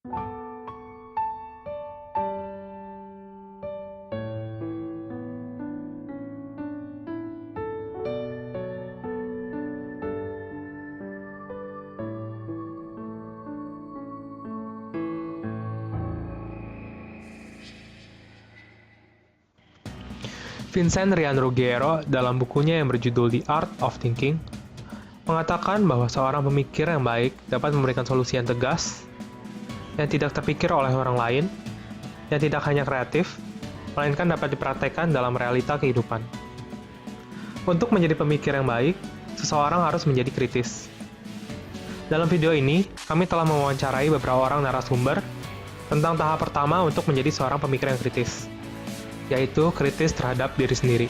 Vincent Ryan Ruggiero dalam bukunya yang berjudul The Art of Thinking mengatakan bahwa seorang pemikir yang baik dapat memberikan solusi yang tegas, yang tidak terpikir oleh orang lain, yang tidak hanya kreatif, melainkan dapat dipraktekkan dalam realita kehidupan. Untuk menjadi pemikir yang baik, seseorang harus menjadi kritis. Dalam video ini, kami telah mewawancarai beberapa orang narasumber tentang tahap pertama untuk menjadi seorang pemikir yang kritis, yaitu kritis terhadap diri sendiri.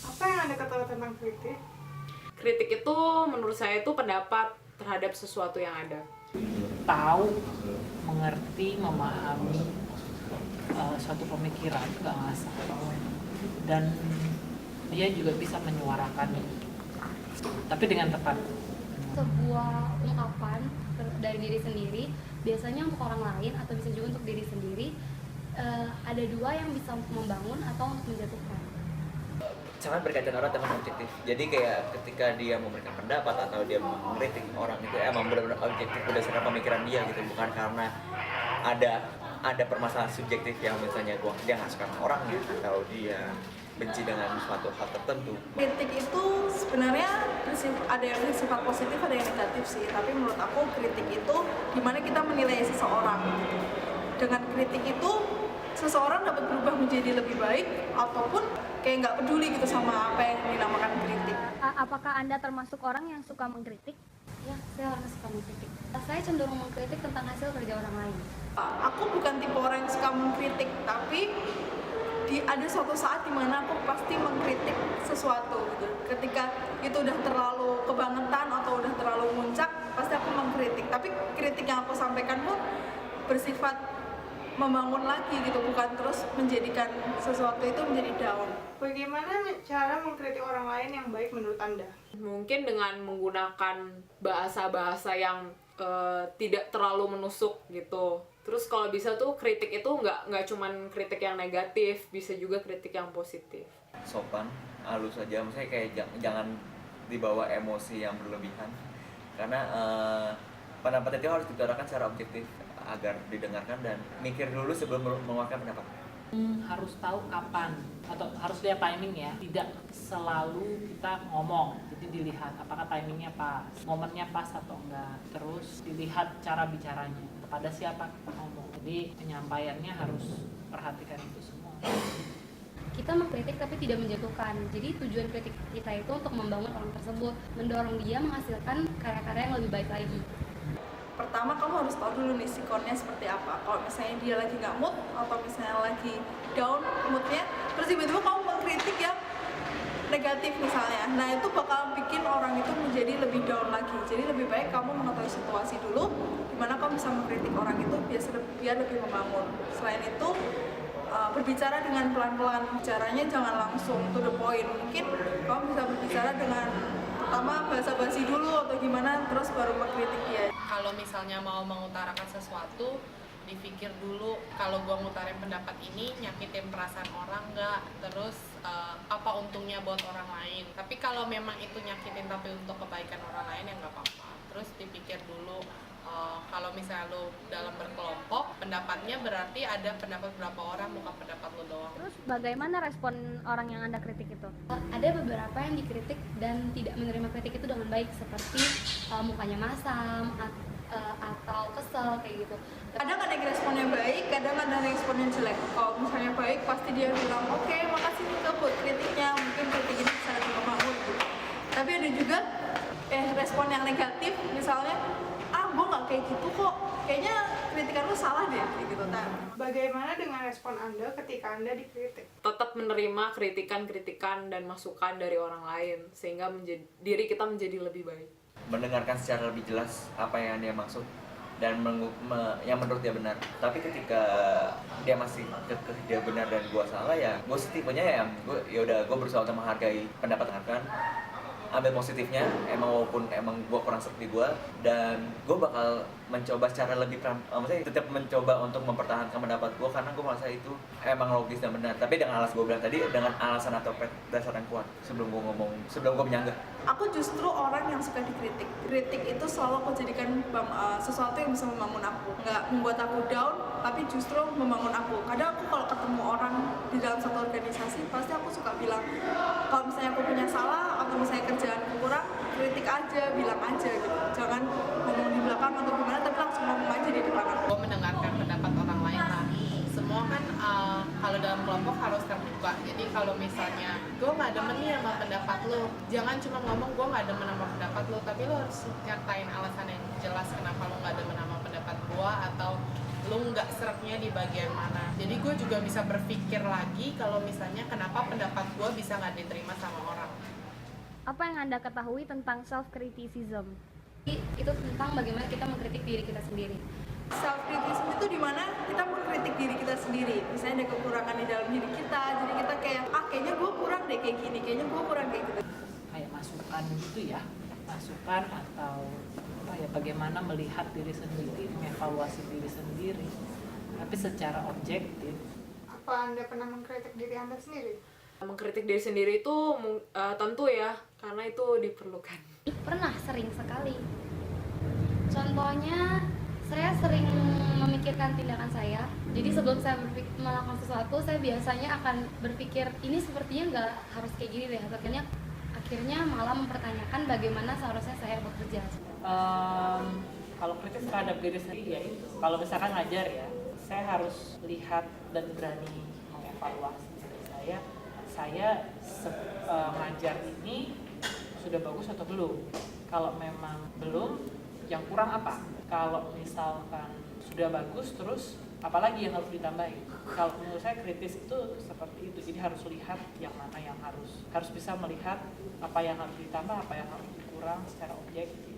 Apa yang Anda ketahui tentang kritik? Kritik itu menurut saya itu pendapat terhadap sesuatu yang ada. Tahu, mengerti, memahami suatu pemikiran, gagasan, dan dia juga bisa menyuarakan, tapi dengan tepat. Sebuah ungkapan dari diri sendiri, biasanya untuk orang lain atau bisa juga untuk diri sendiri, ada dua yang bisa membangun atau untuk menjatuhkan. Sangat berkaitan orang dengan objektif. Jadi kayak ketika dia memberikan pendapat atau dia mengkritik orang itu emang benar-benar objektif berdasarkan pemikiran dia gitu, bukan karena ada permasalahan subjektif yang misalnya dia nggak suka sama orangnya atau dia benci dengan suatu hal tertentu. Kritik itu sebenarnya ada yang bersifat positif, ada yang negatif sih. Tapi menurut aku kritik itu gimana kita menilai seseorang. Dengan kritik itu seseorang dapat berubah menjadi lebih baik ataupun kayak nggak peduli gitu sama apa yang dinamakan kritik. Apakah Anda termasuk orang yang suka mengkritik? Ya, saya orang yang suka mengkritik. Saya cenderung mengkritik tentang hasil kerja orang lain. Aku bukan tipe orang yang suka mengkritik, tapi ada suatu saat dimana aku pasti mengkritik sesuatu gitu. Ketika itu udah terlalu kebangetan atau udah terlalu muncak, pasti aku mengkritik. Tapi kritik yang aku sampaikan pun bersifat membangun lagi gitu, bukan terus menjadikan sesuatu itu menjadi down. Bagaimana cara mengkritik orang lain yang baik menurut Anda? Mungkin dengan menggunakan bahasa-bahasa yang tidak terlalu menusuk gitu. Terus kalau bisa tuh kritik itu nggak cuman kritik yang negatif, bisa juga kritik yang positif. Sopan, halus saja, maksudnya kayak jangan dibawa emosi yang berlebihan. Karena pendapat itu harus diutarakan secara objektif agar didengarkan dan mikir dulu sebelum mengeluarkan pendapat. Harus tahu kapan atau harus lihat timing ya. Tidak selalu kita ngomong, jadi dilihat apakah timingnya pas, momennya pas atau enggak. Terus dilihat cara bicaranya, kepada siapa kita ngomong. Jadi penyampaiannya harus perhatikan itu semua. Kita mengkritik tapi tidak menjatuhkan. Jadi tujuan kritik kita itu untuk membangun orang tersebut, mendorong dia menghasilkan karya-karya yang lebih baik lagi. Pertama kamu harus tahu dulu nih sikonnya seperti apa. Kalau misalnya dia lagi nggak mood atau misalnya lagi down moodnya, terus tiba-tiba kamu mengkritik yang negatif misalnya, nah itu bakal bikin orang itu menjadi lebih down lagi. Jadi lebih baik kamu mengetahui situasi dulu, dimana kamu bisa mengkritik orang itu biar lebih membangun. Selain itu berbicara dengan pelan-pelan, bicaranya jangan langsung to the point. Mungkin kamu bisa berbicara dengan pertama basa-basi dulu atau gimana, terus baru mengkritik dia. Kalau misalnya mau mengutarakan sesuatu, dipikir dulu kalau gua ngutarin pendapat ini nyakitin perasaan orang nggak, terus apa untungnya buat orang lain. Tapi kalau memang itu nyakitin tapi untuk kebaikan orang lain ya nggak apa-apa. Terus dipikir dulu kalau misalnya lo dalam berkelompok, pendapatnya berarti ada pendapat berapa orang, bukan pendapat lo doang. Terus bagaimana respon orang yang Anda kritik itu? Ada beberapa yang dikritik dan tidak menerima kritik itu dengan baik, seperti mukanya masam atau kesel kayak gitu. Kadang ada yang responnya baik, kadang ada yang responnya jelek. Kalau misalnya baik, pasti dia bilang, oke, makasih juga buat kritiknya, mungkin kritik ini bisa lebih membangun gitu. Tapi ada juga respon yang negatif, misalnya, gue nggak kayak gitu kok, kayaknya kritikan lu salah deh, kayak gitu. Nah, bagaimana dengan respon Anda ketika Anda dikritik? Tetap menerima kritikan-kritikan dan masukan dari orang lain, sehingga diri kita menjadi lebih baik. Mendengarkan secara lebih jelas apa yang dia maksud dan yang menurut dia benar. Tapi ketika dia masih kekeh dia benar dan gue salah, ya gue tipenya ya gue berusaha untuk menghargai pendapat rekan, ambil positifnya, walaupun gue kurang seperti gue, dan gue bakal mencoba secara lebih maksudnya tetap mencoba untuk mempertahankan pendapat gue karena gue merasa itu emang logis dan benar, tapi dengan alasan gue bilang tadi, dengan alasan atau dasar yang kuat sebelum gue menyanggah. Aku justru orang yang suka dikritik. Kritik itu selalu aku jadikan sesuatu yang bisa membangun aku, nggak membuat aku down, tapi justru membangun aku. Kadang aku kalau ketemu orang di dalam satu organisasi, pasti aku suka bilang, kalau misalnya aku punya salah atau misalnya kerjaanku kurang, kritik aja, bilang aja gitu. Jangan ngomong di belakang atau gimana, tapi langsung ngomong aja di depan aku. Gue mendengarkan pendapat orang lain lah. Semua kan kalau dalam kelompok harus terbuka. Jadi kalau misalnya gue nggak demen nih sama pendapat lo, jangan cuma ngomong gue nggak demen sama pendapat lo, tapi lo harus nyatain alasan yang jelas kenapa lo nggak demen sama pendapat gue, atau lo nggak seretnya di bagian mana. Jadi gue juga bisa berpikir lagi kalau misalnya kenapa pendapat gue bisa nggak diterima sama orang. Apa yang Anda ketahui tentang self-criticism? Itu tentang bagaimana kita mengkritik diri kita sendiri. Self-criticism itu dimana kita mengkritik diri kita sendiri. Misalnya ada kekurangan di dalam diri kita, jadi kita kayak, kayaknya gue kurang deh kayak gini, kayaknya gue kurang kayak gitu. Kayak masukan gitu ya, masukan atau bagaimana melihat diri sendiri, mengevaluasi diri sendiri, tapi secara objektif. Apa Anda pernah mengkritik diri Anda sendiri? Mengkritik diri sendiri itu tentu ya, karena itu diperlukan. Pernah, sering sekali. Contohnya, saya sering memikirkan tindakan saya. Jadi sebelum saya melakukan sesuatu, saya biasanya akan berpikir ini sepertinya nggak harus kayak gini deh. Akhirnya malah mempertanyakan bagaimana seharusnya saya bekerja. Kalau kritis terhadap diri sendiri ya itu. Kalau misalkan ngajar ya, saya harus lihat dan berani mengevaluasi diri saya. Saya ngajar ini sudah bagus atau belum? Kalau memang belum, yang kurang apa? Kalau misalkan sudah bagus, terus apalagi yang harus ditambahin? Kalau menurut saya kritis itu seperti itu. Jadi harus lihat yang mana yang harus bisa melihat apa yang harus ditambah, apa yang harus dikurang secara objektif.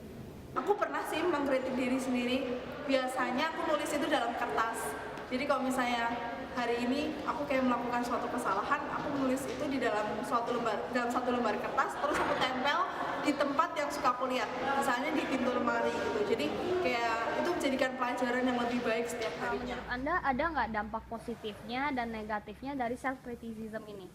Aku pernah sih mengkritik diri sendiri. Biasanya aku nulis itu dalam kertas. Jadi kalau misalnya hari ini aku kayak melakukan suatu kesalahan, aku menulis itu di dalam satu lembar kertas, terus aku tempel di tempat yang suka aku lihat, misalnya di pintu lemari gitu. Jadi kayak itu menjadikan pelajaran yang lebih baik setiap harinya. Anda ada nggak dampak positifnya dan negatifnya dari self-criticism ini?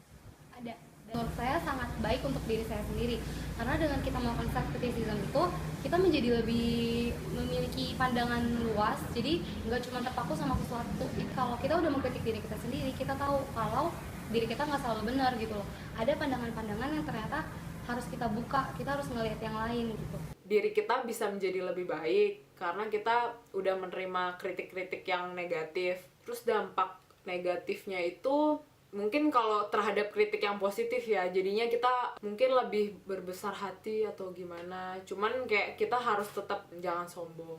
Ada. Menurut saya sangat baik untuk diri saya sendiri, karena dengan kita melakukan self-criticism itu kita menjadi lebih memiliki pandangan luas, jadi nggak cuma terpaku sama sesuatu. Kalau kita udah mengkritik diri kita sendiri, kita tahu kalau diri kita nggak selalu benar gitu loh. Ada pandangan-pandangan yang ternyata harus kita buka, kita harus ngelihat yang lain gitu. Diri kita bisa menjadi lebih baik karena kita udah menerima kritik-kritik yang negatif. Terus dampak negatifnya itu mungkin kalau terhadap kritik yang positif ya, jadinya kita mungkin lebih berbesar hati atau gimana. Cuman kayak kita harus tetap jangan sombong.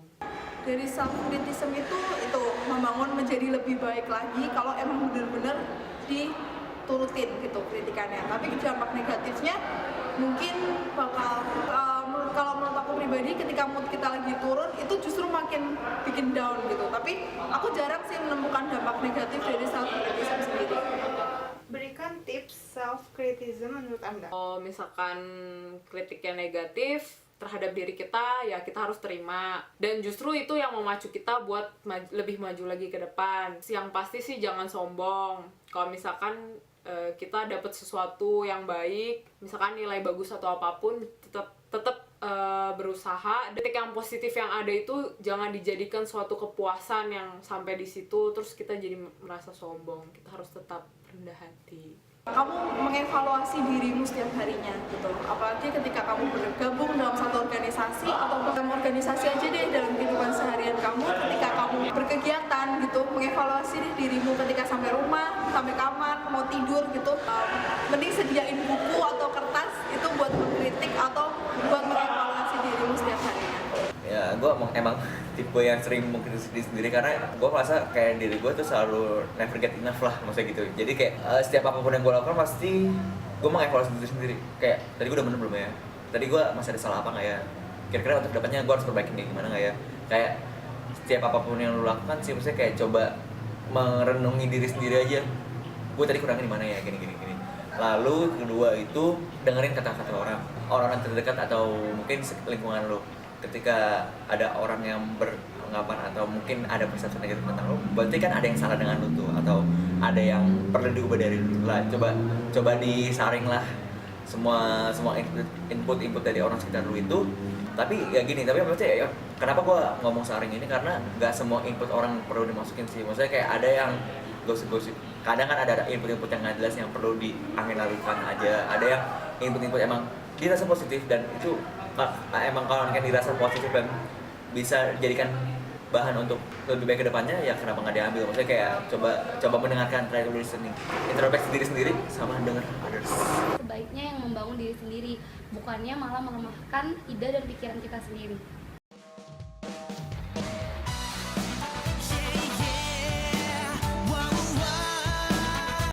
Dari self-criticism itu membangun menjadi leblebih baik lagi kalau emang benar-benar diturutin gitu kritikannya. Tapi dampak negatifnya mungkin bakal kalau menurut aku pribadi, ketika mood kita lagi turun itu justru makin bikin down gitu. Tapi aku jarang sih menemukan dampak negatif dari self-criticism sendiri. Berikan tips self-criticism menurut Anda. Kalau misalkan kritiknya negatif terhadap diri kita, ya kita harus terima. Dan justru itu yang memacu kita buat lebih maju lagi ke depan. Yang pasti sih jangan sombong. Kalau misalkan kita dapat sesuatu yang baik, misalkan nilai bagus atau apapun, tetap berusaha. Kritik yang positif yang ada itu jangan dijadikan suatu kepuasan yang sampai di situ terus kita jadi merasa sombong. Kita harus tetap rendah hati. Kamu mengevaluasi dirimu setiap harinya gitu. Apalagi ketika kamu bergabung dalam satu organisasi atau dalam organisasi aja deh dalam kehidupan seharian kamu, ketika kamu berkegiatan gitu, mengevaluasi deh dirimu ketika sampai rumah, sampai kamar, mau tidur gitu. Mending sediain buku atau kertas itu buat mengkritik atau buat mengevaluasi dirimu setiap harinya. Ya, gue emang tipe yang sering mengkritik diri sendiri karena gue merasa kayak diri gue tuh selalu never get enough lah, maksudnya gitu. Jadi kayak setiap apapun yang gue lakukan pasti gue mengevaluasi diri sendiri. Kayak tadi gue udah bener belum ya? Tadi gue masih ada salah apa nggak ya? Kira-kira untuk kedepannya gue harus perbaikin kayak gimana nggak ya? Kayak setiap apapun yang lu lakukan sih, maksudnya kayak coba merenungi diri sendiri aja, gue tadi kurangnya di mana ya, gini. Lalu kedua itu dengerin kata-kata orang terdekat atau mungkin lingkungan lo. Ketika ada orang yang beranggapan atau mungkin ada persepsi negatif tentang lo, berarti kan ada yang salah dengan lo tuh, atau ada yang perlu diubah dari lo lah. Coba disaring lah semua input dari orang sekitar lo itu. Tapi maksudnya ya, kenapa gue ngomong saring ini, karena nggak semua input orang perlu dimasukin sih. Maksudnya kayak ada yang gosip-gosip, kadang kan ada input-input yang nggak jelas yang perlu diangin-lalukan aja. Ada yang input emang dirasa positif, dan itu emang kalau kan dirasa positif dan bisa jadikan bahan untuk lebih baik ke depannya, ya kenapa nggak diambil. Maksudnya kayak coba mendengarkan, try to listening, introspeksi diri sendiri sama dengar others. Sebaiknya yang membangun diri sendiri, bukannya malah melemahkan ide dan pikiran kita sendiri.